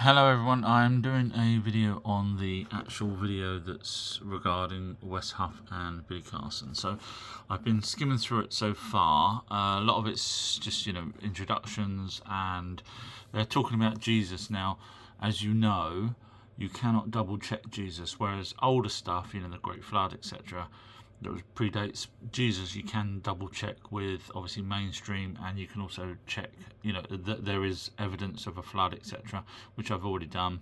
Hello everyone, I'm doing a video on the actual video that's regarding Wes Huff and Billy Carson. So I've been skimming through it so far. A lot of it's just, introductions, and they're talking about Jesus. Now, as you know, you cannot double check Jesus, whereas older stuff, the Great Flood, etc., that predates Jesus, you can double check with obviously mainstream, and you can also check that there is evidence of a flood, etc., which I've already done.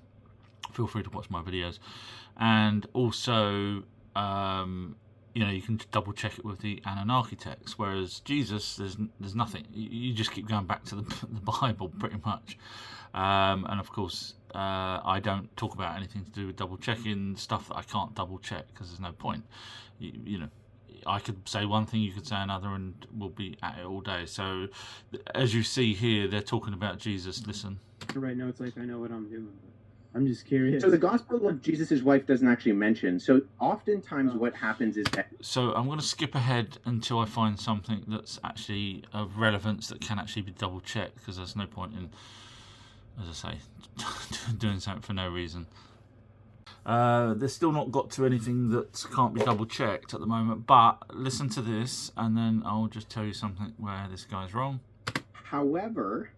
Feel free to watch my videos. And also you can double check it with the Anunnaki text, whereas Jesus, there's nothing. You just keep going back to the Bible pretty much. And of course, I don't talk about anything to do with double checking stuff that I can't double check, because there's no point. I could say one thing, you could say another, and we'll be at it all day. So as you see here, they're talking about Jesus. Listen. Right now, it's like I know what I'm doing. I'm just curious. So the Gospel of Jesus' wife doesn't actually mention. So oftentimes what happens is that... So I'm going to skip ahead until I find something that's actually of relevance that can actually be double checked, because there's no point in, as I say, doing something for no reason. They've still not got to anything that can't be double checked at the moment, but listen to this and then I'll just tell you something where this guy's wrong. However,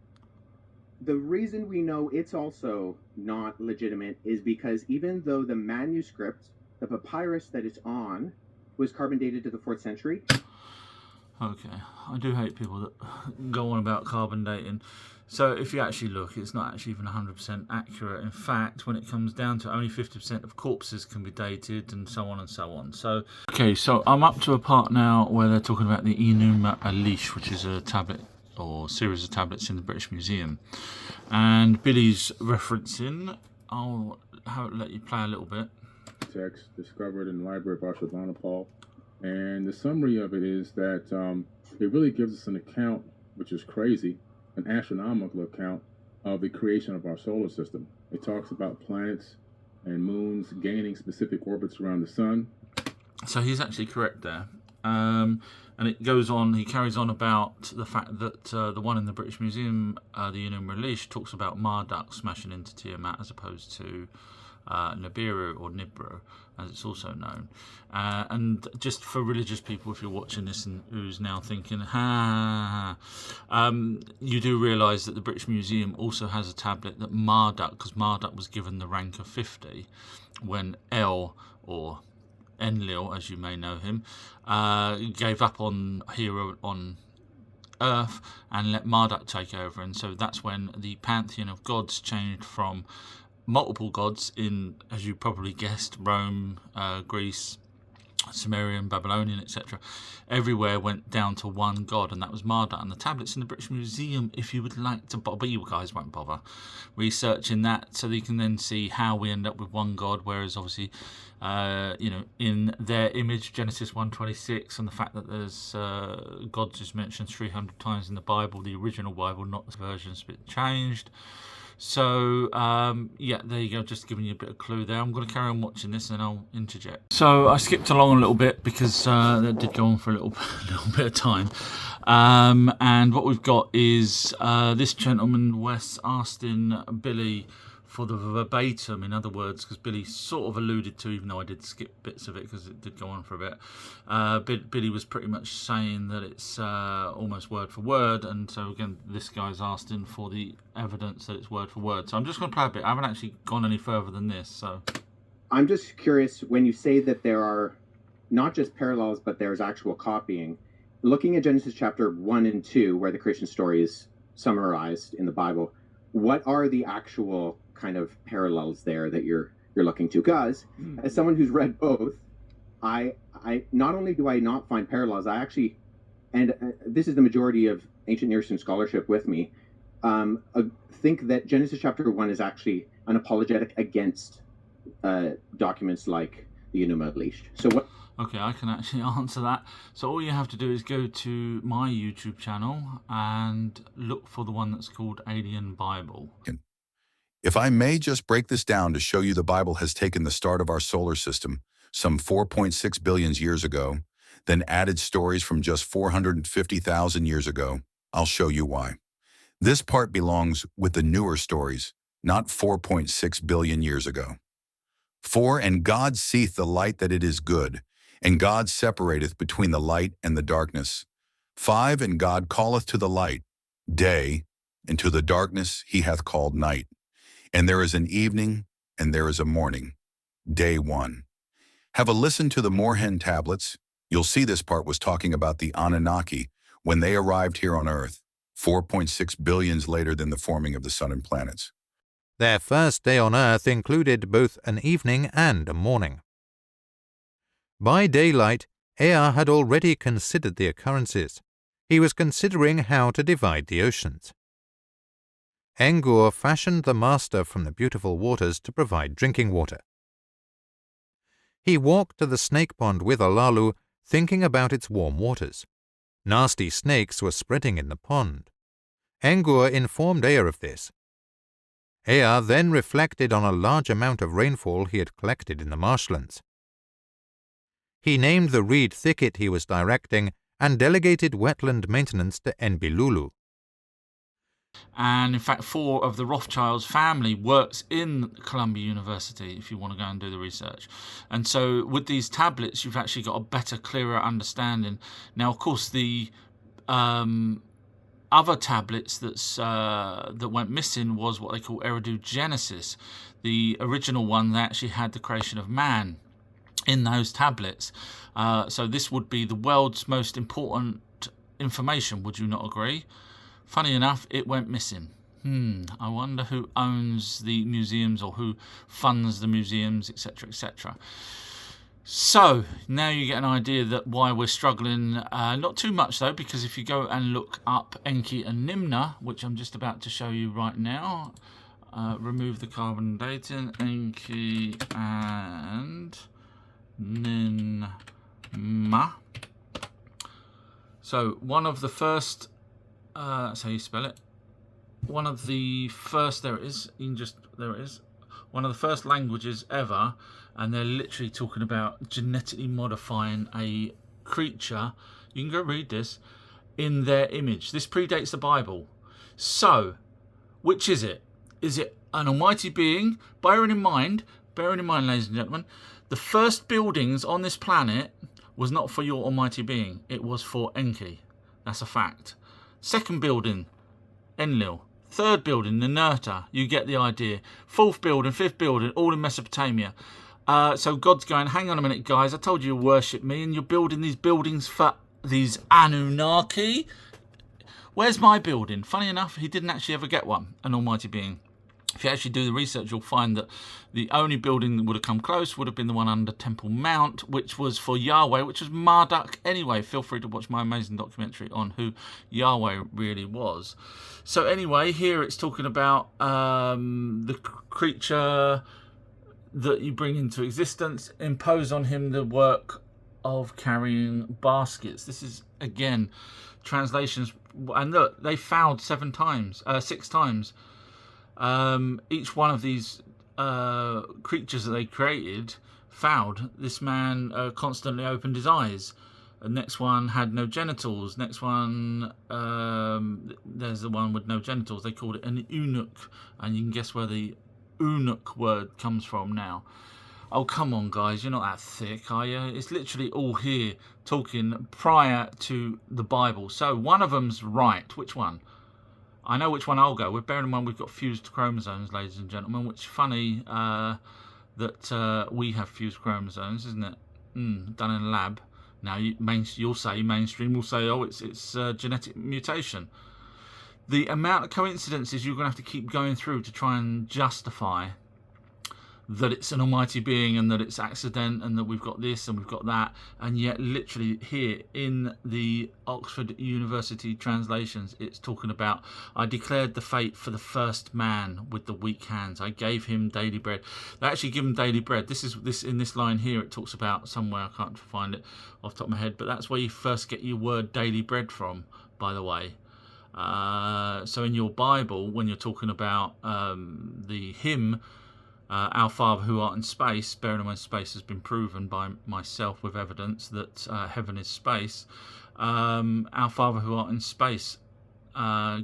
the reason we know it's also not legitimate is because even though the manuscript, the papyrus that it's on, was carbon dated to the 4th century. Okay, I do hate people that go on about carbon dating. So if you actually look, it's not actually even 100% accurate. In fact, when it comes down to, only 50% of corpses can be dated, and so on and so on. So, okay, so I'm up to a part now where they're talking about the Enuma Elish, which is a tablet or series of tablets in the British Museum. And Billy's referencing, I'll let you play a little bit. Text discovered in the Library of Ashurbanipal. And the summary of it is that it really gives us an account, which is crazy, an astronomical account of the creation of our solar system. It talks about planets and moons gaining specific orbits around the sun. So he's actually correct there. And it goes on, he carries on about the fact that the one in the British Museum, the Enuma Elish, talks about Marduk smashing into Tiamat as opposed to Nibiru, or Nibru, as it's also known. And just for religious people, if you're watching this and who's now thinking, you do realise that the British Museum also has a tablet that Marduk, because Marduk was given the rank of 50 when El, or Enlil, as you may know him, gave up on hero on Earth and let Marduk take over. And so that's when the pantheon of gods changed from multiple gods in, as you probably guessed, Rome, Greece, Sumerian, Babylonian, etc. Everywhere went down to one god, and that was Marduk. And the tablets in the British Museum, if you would like to bother, but you guys won't bother researching that, so that you can then see how we end up with one god, whereas obviously in their image, Genesis 1:26, and the fact that there's God is mentioned 300 times in the Bible, the original Bible, not the version's been changed. So yeah, there you go, just giving you a bit of clue there. I'm going to carry on watching this and I'll interject. So I skipped along a little bit because that did go on for a little bit of time. And what we've got is this gentleman, Wes, asking Billy for the verbatim, in other words, because Billy sort of alluded to, even though I did skip bits of it because it did go on for a bit, Billy was pretty much saying that it's almost word for word, and so again this guy's asking for the evidence that it's word for word. So I'm just going to play a bit. I haven't actually gone any further than this. So I'm just curious, when you say that there are not just parallels but there's actual copying, looking at Genesis chapter 1 and 2, where the creation story is summarized in the Bible, what are the actual kind of parallels there that you're looking to? Because as someone who's read both, I not only do I not find parallels, I actually, and this is the majority of ancient Near Eastern scholarship with me, think that Genesis chapter 1 is actually an apologetic against documents like the Enuma Elish. So what? Okay, I can actually answer that. So all you have to do is go to my YouTube channel and look for the one that's called Alien Bible. If I may just break this down to show you, the Bible has taken the start of our solar system, some 4.6 billion years ago, then added stories from just 450,000 years ago. I'll show you why. This part belongs with the newer stories, not 4.6 billion years ago. 4. And God seeth the light that it is good, and God separateth between the light and the darkness. 5. And God calleth to the light day, and to the darkness he hath called night. And there is an evening, and there is a morning. Day 1. Have a listen to the Moorhen tablets. You'll see this part was talking about the Anunnaki when they arrived here on Earth, 4.6 billions later than the forming of the sun and planets. Their first day on Earth included both an evening and a morning. By daylight, Ea had already considered the occurrences. He was considering how to divide the oceans. Engur fashioned the master from the beautiful waters to provide drinking water. He walked to the snake pond with Alalu, thinking about its warm waters. Nasty snakes were spreading in the pond. Engur informed Ea of this. Ea then reflected on a large amount of rainfall he had collected in the marshlands. He named the reed thicket he was directing and delegated wetland maintenance to Enbilulu. And in fact, 4 of the Rothschilds family works in Columbia University, if you want to go and do the research. And so with these tablets, you've actually got a better, clearer understanding. Now, of course, the other tablets that went missing was what they call Eridu Genesis. The original one that actually had the creation of man in those tablets. So this would be the world's most important information, would you not agree? Funny enough, it went missing. I wonder who owns the museums or who funds the museums, etc., etc. So now you get an idea that why we're struggling. Not too much though, because if you go and look up Enki and Nimna, which I'm just about to show you right now, remove the carbon dating, Enki and Ninma. So one of the first, that's how you spell it. One of the first, there it is. You can just, there it is. One of the first languages ever, and they're literally talking about genetically modifying a creature. You can go read this in their image. This predates the Bible. So, which is it? Is it an almighty being? Bearing in mind, ladies and gentlemen, the first buildings on this planet was not for your almighty being. It was for Enki. That's a fact. Second building, Enlil. Third building, Ninurta. You get the idea. Fourth building, fifth building, all in Mesopotamia. So God's going, hang on a minute, guys. I told you to worship me, and you're building these buildings for these Anunnaki. Where's my building? Funny enough, he didn't actually ever get one, an almighty being. If you actually do the research, you'll find that the only building that would have come close would have been the one under Temple Mount, which was for Yahweh, which was Marduk anyway. Feel free to watch my amazing documentary on who Yahweh really was. So anyway, here it's talking about the creature that you bring into existence, impose on him the work of carrying baskets. This is, again, translations. And look, they fouled 6 times. Each one of these creatures that they created fouled. This man constantly opened his eyes. The next one had no genitals. Next one, there's the one with no genitals. They called it an eunuch. And you can guess where the eunuch word comes from now. Oh, come on, guys. You're not that thick, are you? It's literally all here talking prior to the Bible. So one of them's right. Which one? I know which one I'll go with. Bearing in mind we've got fused chromosomes, ladies and gentlemen, which funny that we have fused chromosomes, isn't it? Done in a lab. Now you'll say, mainstream will say, oh, it's genetic mutation. The amount of coincidences you're going to have to keep going through to try and justify that it's an almighty being and that it's accident and that we've got this and we've got that, and yet literally here in the Oxford University translations it's talking about, I declared the fate for the first man with the weak hands, I gave him daily bread. They actually give him daily bread. This in this line here it talks about somewhere, I can't find it off the top of my head, but that's where you first get your word daily bread from, by the way. So in your Bible, when you're talking about the hymn, Our Father who art in space, bearing in mind space has been proven by myself with evidence that heaven is space. Our Father who art in space,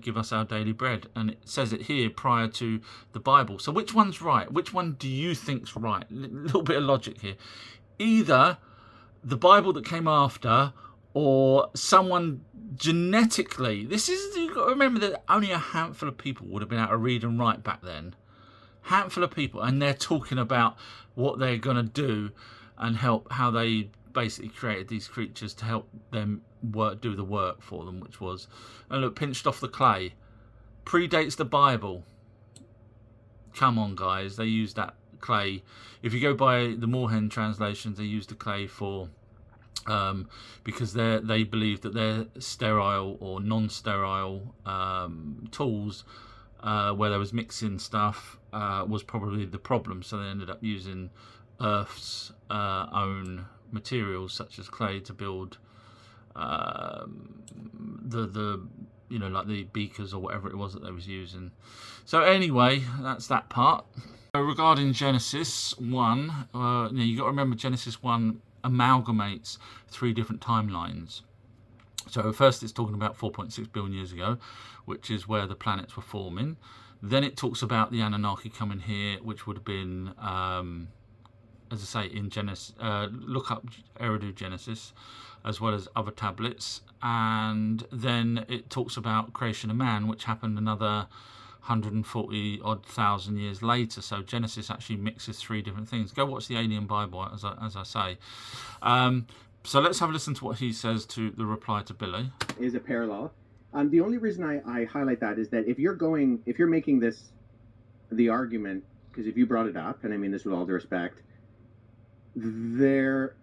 give us our daily bread. And it says it here prior to the Bible. So which one's right? Which one do you think's right? A little bit of logic here. Either the Bible that came after, or someone genetically. You've got to remember that only a handful of people would have been able to read and write back then. Handful of people, and they're talking about what they're going to do and how they basically created these creatures to help them do the work for them, which was, and look, pinched off the clay, predates the Bible. Come on, guys, they used that clay. If you go by the Moorhen translations, they used the clay for because they believe that their sterile or non-sterile tools where there was mixing stuff was probably the problem, so they ended up using Earth's own materials such as clay to build the like the beakers or whatever it was that they was using. So anyway, that's that part. Regarding Genesis 1, you got to remember Genesis 1 amalgamates 3 different timelines. So first it's talking about 4.6 billion years ago, which is where the planets were forming. Then it talks about the Anunnaki coming here, which would have been, as I say, in Genesis. Look up Eridu Genesis, as well as other tablets. And then it talks about creation of man, which happened another 140 odd thousand years later. So Genesis actually mixes 3 different things. Go watch the Alien Bible, as I say. So let's have a listen to what he says to the reply to Billy. Is a parallel. The only reason I highlight that is that if you're making this the argument, because if you brought it up, and I mean this with all due respect, there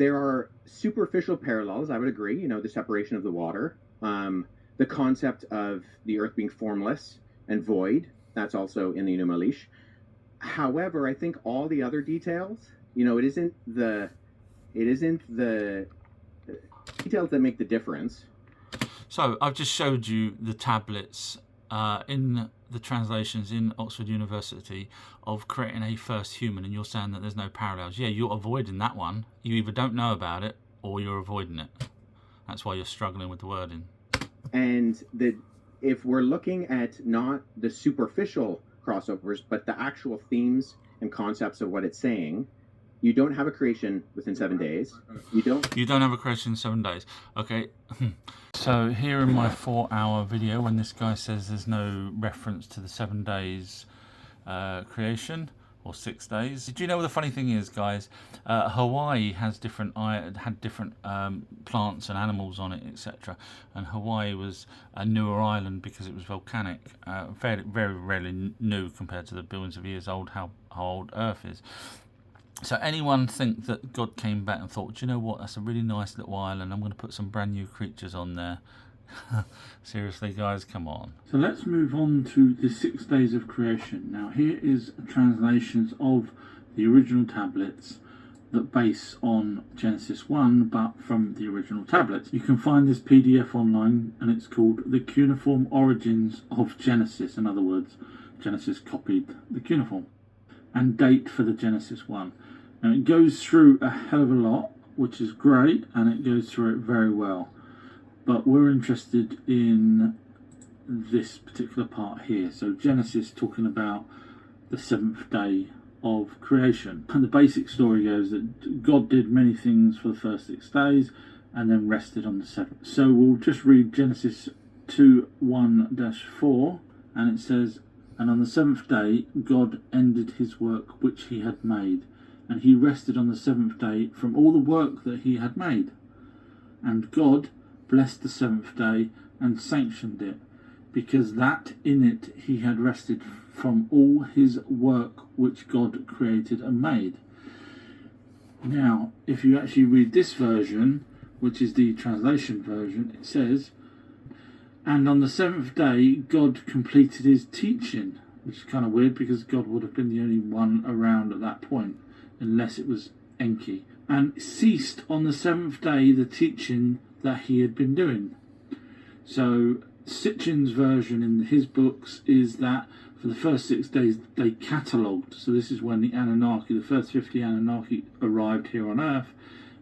are superficial parallels. I would agree. The separation of the water, the concept of the earth being formless and void. That's also in the Enuma Elish. However, I think all the other details, it isn't the details that make the difference. So I've just showed you the tablets in the translations in Oxford University of creating a first human, and you're saying that there's no parallels. Yeah, you're avoiding that one. You either don't know about it or you're avoiding it. That's why you're struggling with the wording. And if we're looking at not the superficial crossovers, but the actual themes and concepts of what it's saying, you don't have a creation within 7 days. You don't have a creation in 7 days. Okay. So here in my 4-hour video, when this guy says there's no reference to the 7 days creation, or 6 days. Do you know what the funny thing is, guys? Hawaii had different plants and animals on it, etc. And Hawaii was a newer island because it was volcanic, very, very rarely new compared to the billions of years old how old Earth is. So anyone think that God came back and thought, do you know what, that's a really nice little island, I'm going to put some brand new creatures on there? Seriously, guys, come on. So let's move on to the 6 days of creation. Now here is translations of the original tablets that base on Genesis 1, but from the original tablets. You can find this PDF online, and it's called The Cuneiform Origins of Genesis. In other words, Genesis copied the cuneiform. And date for the Genesis 1. And it goes through a hell of a lot, which is great, and it goes through it very well. But we're interested in this particular part here. So Genesis talking about the 7th day of creation. And the basic story goes that God did many things for the first 6 days and then rested on the 7th. So we'll just read Genesis 2:1-4, and it says, "And on the 7th day God ended his work which he had made, and he rested on the 7th day from all the work that he had made. And God blessed the 7th day and sanctioned it, because that in it he had rested from all his work which God created and made." Now, if you actually read this version, which is the translation version, it says, "And on the 7th day God completed his teaching," which is kind of weird because God would have been the only one around at that point, unless it was Enki, "and ceased on the 7th day the teaching that he had been doing." So Sitchin's version in his books is that for the first 6 days they catalogued. So this is when the Anunnaki, the first 50 Anunnaki arrived here on Earth.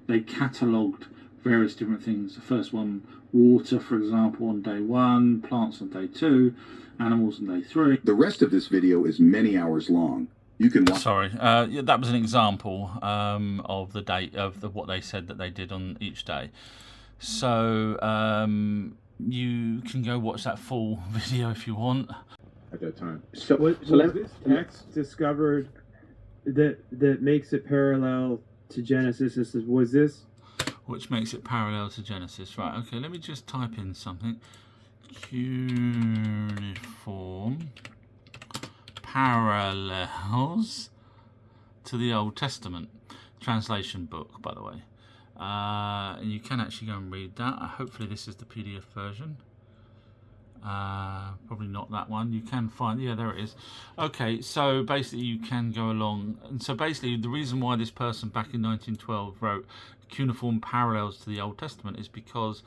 They catalogued various different things. The first one water, for example, on day 1, plants on day 2, animals on day 3. The rest of this video is many hours long. You can watch. Sorry, yeah, that was an example of the date of what they said that they did on each day. So you can go watch that full video if you want. At that time. So, Was so let, this text discovered that makes it parallel to Genesis? Was this? Which makes it parallel to Genesis. Right, okay, let me just type in something. Cuneiform parallels to the Old Testament. Translation book, by the way. And you can actually go and read that. Hopefully this is the PDF version. Probably not that one. You can find, yeah, there it is. Okay, so basically you can go along, and so basically the reason why this person back in 1912 wrote cuneiform parallels to the Old Testament is because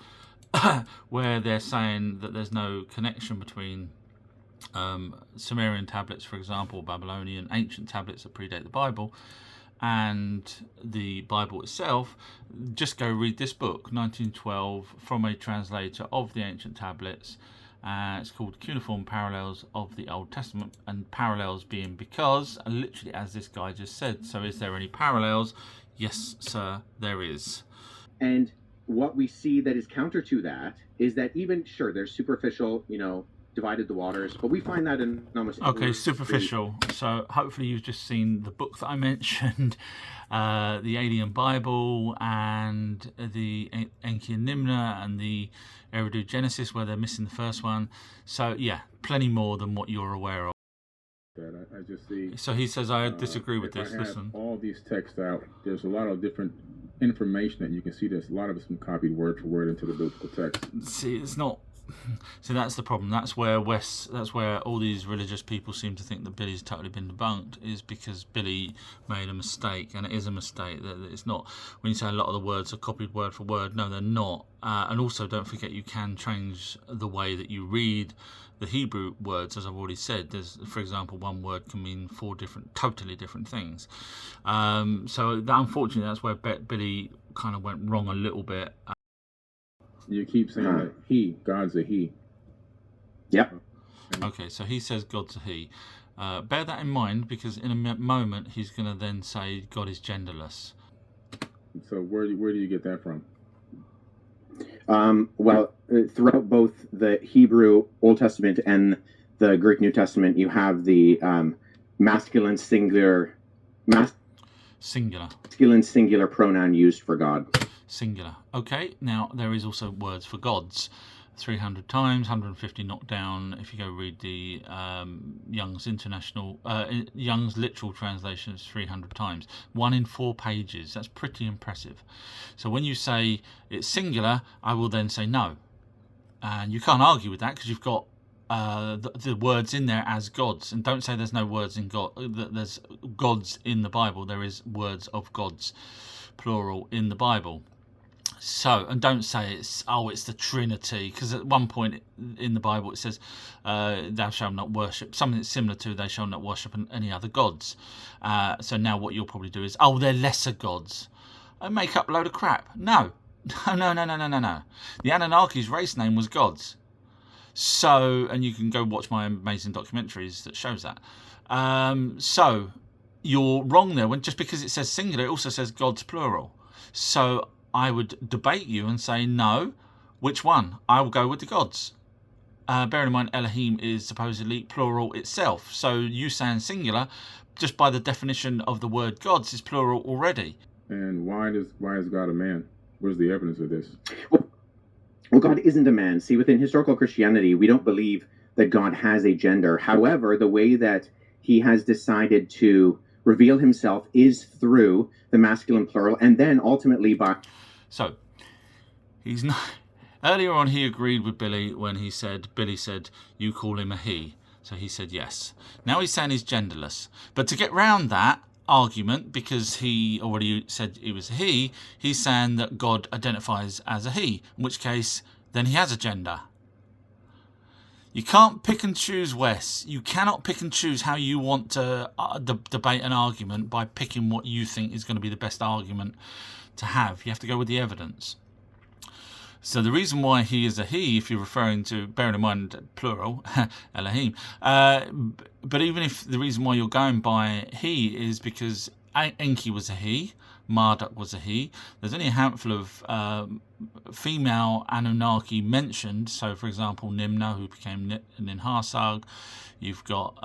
where they're saying that there's no connection between Sumerian tablets, for example, Babylonian ancient tablets that predate the Bible, and the Bible itself, just go read this book, 1912, from a translator of the ancient tablets. It's called Cuneiform Parallels of the Old Testament, and parallels being because, literally as this guy just said. So is there any parallels? Yes, sir, there is. and what we see that is counter to that is that even, sure, there's superficial, divided the waters, but we find that in almost Okay, superficial. So hopefully you've just seen the book that I mentioned, the Alien Bible and the Enki and Nimna and the Eridu Genesis, where they're missing the first one. So yeah, plenty more than what you're aware of. That I just see. So he says, I disagree with if this. I have Listen. all these texts out, there's a lot of different information that you can see. There's a lot of it's been copied word for word into the biblical text. See, it's not. So that's the problem. That's where all these religious people seem to think that Billy's totally been debunked, is because Billy made a mistake, and it is a mistake. That it's not. When you say a lot of the words are copied word for word, no, they're not. And also, don't forget, you can change the way that you read the Hebrew words, as I've already said. There's, for example, one word can mean 4 totally different things. So that, unfortunately, that's where Billy kind of went wrong a little bit. You keep saying that God's a he. Yep. Okay, so he says God's a he. Bear that in mind, because in a moment he's going to then say God is genderless. So where do you get that from? Well, throughout both the Hebrew Old Testament and the Greek New Testament, you have the masculine singular pronoun used for God. Singular. Okay, now there is also words for gods. 300 times, 150 knocked down. If you go read the Young's Young's literal translation, it's 300 times. 1 in 4 pages. That's pretty impressive. So when you say it's singular, I will then say no. And you can't argue with that, because you've got the words in there as gods. And don't say there's no words in God. There's gods in the Bible. There is words of gods, plural, in the Bible. So, and don't say it's the Trinity, because at one point in the Bible it says, thou shalt not worship, something that's similar to, they shall not worship any other gods. So now what you'll probably do is, they're lesser gods. And make up a load of crap. No. No. The Anunnaki's race name was gods. So, and you can go watch my amazing documentaries that shows that. So, you're wrong there. Just because it says singular, it also says gods plural. So, I would debate you and say, no, which one? I will go with the gods. Bearing in mind, Elohim is supposedly plural itself. So you saying singular, just by the definition of the word gods, is plural already. And why is God a man? Where's the evidence of this? Well, God isn't a man. See, within historical Christianity, we don't believe that God has a gender. However, the way that he has decided to reveal himself is through the masculine plural, and then ultimately by... So, he's not... Earlier on, he agreed with Billy when Billy said, you call him a he. So he said yes. Now he's saying he's genderless. But to get round that argument, because he already said he was a he, he's saying that God identifies as a he, in which case, then he has a gender. You can't pick and choose, Wes. You cannot pick and choose how you want to debate an argument by picking what you think is going to be the best argument to have. You have to go with the evidence. So the reason why he is a he, if you're referring to, bearing in mind plural, Elohim, but even if the reason why you're going by he is because Enki was a he, Marduk was a he. There's only a handful of female Anunnaki mentioned. So, for example, Nimna, who became Ninharsag. You've got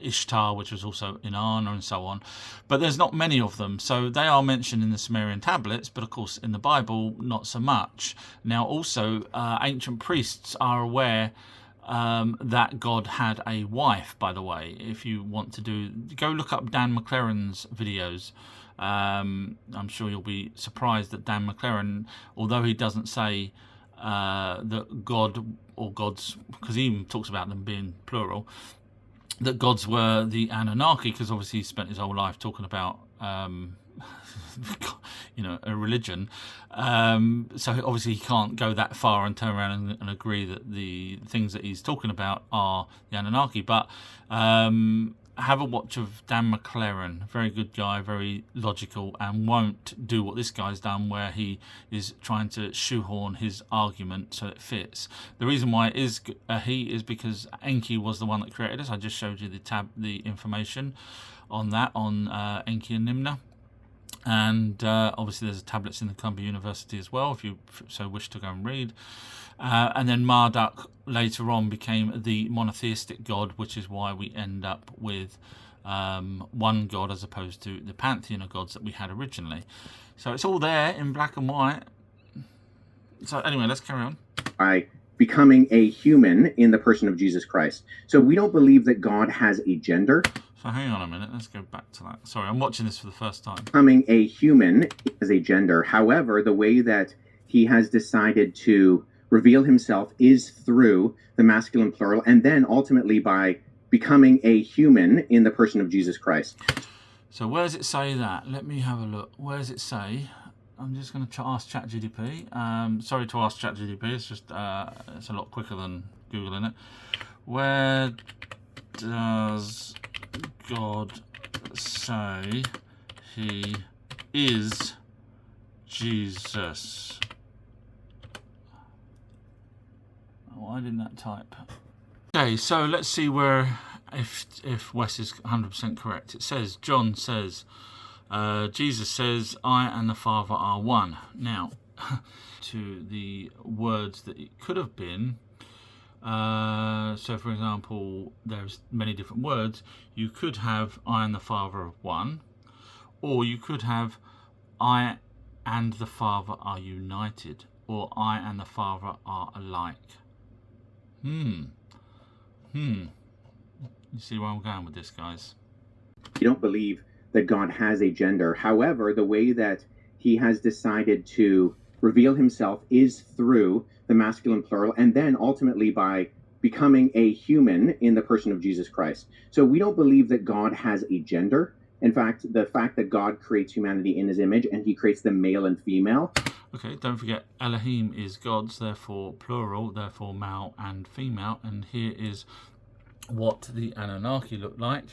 Ishtar, which was also Inanna, and so on. But there's not many of them. So they are mentioned in the Sumerian tablets, but of course in the Bible, not so much. Now, also, ancient priests are aware that God had a wife, by the way. If you want to go look up Dan McLaren's videos. I'm sure you'll be surprised that Dan McLaren, although he doesn't say that God or gods, because he even talks about them being plural, that gods were the Anunnaki, because obviously he spent his whole life talking about a religion, so obviously he can't go that far and turn around and agree that the things that he's talking about are the Anunnaki. But have a watch of Dan McLaren, very good guy, very logical, and won't do what this guy's done, where he is trying to shoehorn his argument so it fits. The reason why it is he is because Enki was the one that created us. I just showed you the information on that, on Enki and Nimna. And obviously there's tablets in the Columbia University as well, if you so wish to go and read. And then Marduk later on became the monotheistic god, which is why we end up with one god as opposed to the pantheon of gods that we had originally. So it's all there in black and white. So anyway, let's carry on. By becoming a human in the person of Jesus Christ. So we don't believe that God has a gender. So hang on a minute, let's go back to that. Sorry, I'm watching this for the first time. Becoming a human as a gender. However, the way that he has decided to reveal himself is through the masculine plural, and then ultimately by becoming a human in the person of Jesus Christ. So where does it say that? Let me have a look. Where does it say? I'm just going to ask ChatGPT. Sorry to ask ChatGPT. It's just it's a lot quicker than Googling it. Where does God say he is Jesus? Why didn't that type? Okay, so let's see where if Wes is 100% correct. It says, John says, Jesus says, I and the Father are one. Now, to the words that it could have been, so for example, there's many different words. You could have I and the Father are one, or you could have I and the Father are united, or I and the Father are alike. You see where I'm going with this, guys? You don't believe that God has a gender. However, the way that he has decided to reveal himself is through the masculine plural, and then ultimately by becoming a human in the person of Jesus Christ. So we don't believe that God has a gender. In fact, the fact that God creates humanity in his image and he creates them male and female. Okay, don't forget Elohim is gods, therefore plural, therefore male and female. And here is what the Anunnaki look like.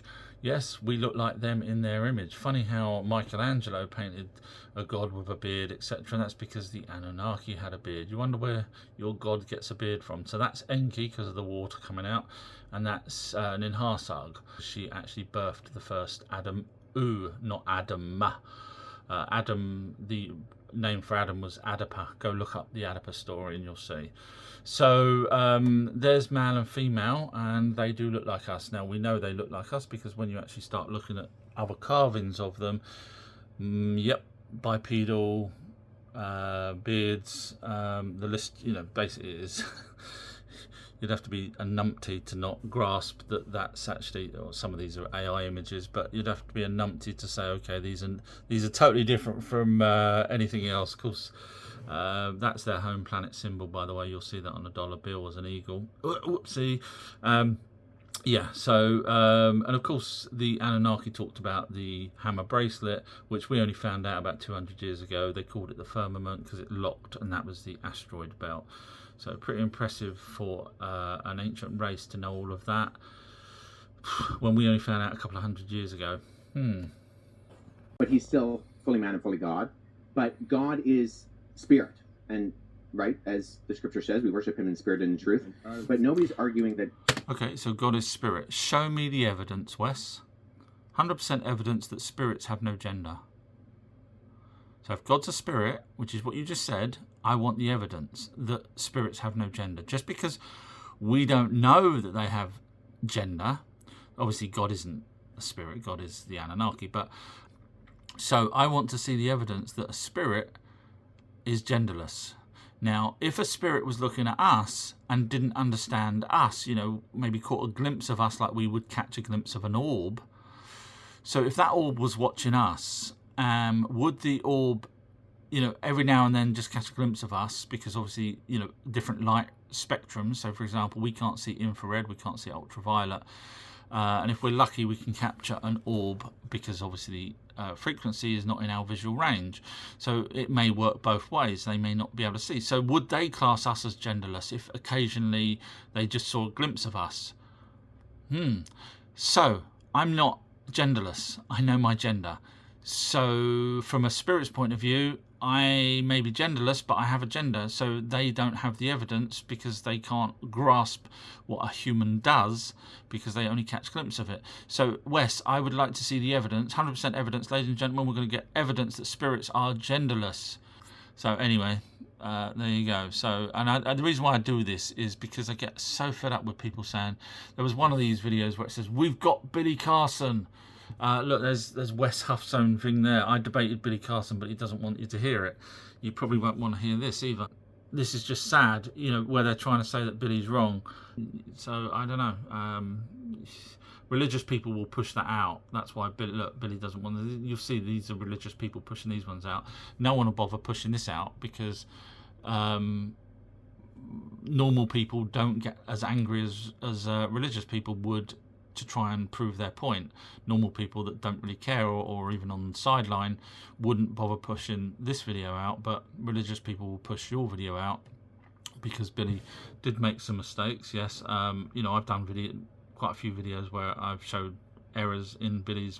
Yes, we look like them in their image. Funny how Michelangelo painted a god with a beard, etc. And that's because the Anunnaki had a beard. You wonder where your god gets a beard from. So that's Enki because of the water coming out. And that's Ninharsag. She actually birthed the first Adam. Not Adam. Adam, the name for Adam was Adapa. Go look up the Adapa story and you'll see. So there's male and female, and they do look like us. Now we know they look like us because when you actually start looking at other carvings of them, yep, bipedal, beards, the list, basically is you'd have to be a numpty to not grasp that that's actually, or some of these are AI images, but you'd have to be a numpty to say, okay, these are totally different from anything else. Of course, that's their home planet symbol, by the way. You'll see that on a dollar bill as an eagle. Whoopsie. Yeah, so, and of course, the Anunnaki talked about the hammer bracelet, which we only found out about 200 years ago. They called it the firmament because it locked, and that was the asteroid belt. So pretty impressive for an ancient race to know all of that when we only found out a couple of 100 years ago. But he's still fully man and fully God. But God is spirit, and right? As the scripture says, we worship him in spirit and in truth. But nobody's arguing that. Okay, so God is spirit. Show me the evidence, Wes. 100% evidence that spirits have no gender. So if God's a spirit, which is what you just said, I want the evidence that spirits have no gender. Just because we don't know that they have gender, obviously God isn't a spirit, God is the Anunnaki, but so I want to see the evidence that a spirit is genderless. Now, if a spirit was looking at us and didn't understand us, you know, maybe caught a glimpse of us like we would catch a glimpse of an orb. So if that orb was watching us, would the orb, you know, every now and then just catch a glimpse of us? Because obviously, you know, different light spectrums. So for example, we can't see infrared, we can't see ultraviolet. And if we're lucky, we can capture an orb because obviously frequency is not in our visual range. So it may work both ways. They may not be able to see. So would they class us as genderless if occasionally they just saw a glimpse of us? So I'm not genderless. I know my gender. So from a spirit's point of view, I may be genderless, but I have a gender. So they don't have the evidence because they can't grasp what a human does because they only catch a glimpse of it. So Wes, I would like to see the evidence, 100% evidence. Ladies and gentlemen, we're going to get evidence that spirits are genderless. So anyway, there you go. So, and the reason why I do this is because I get so fed up with people saying, there was one of these videos where it says, we've got Billy Carson. Look, there's Wes Huff's own thing there. I debated Billy Carson, but he doesn't want you to hear it. You probably won't want to hear this either. This is just sad, you know, where they're trying to say that Billy's wrong. So, I don't know. Religious people will push that out. That's why Billy doesn't want to. You'll see these are religious people pushing these ones out. No one will bother pushing this out because normal people don't get as angry as religious people would to try and prove their point. Normal people that don't really care or even on the sideline wouldn't bother pushing this video out, but religious people will push your video out because Billy did make some mistakes. Yes, you know, I've done quite a few videos where I've showed errors in Billy's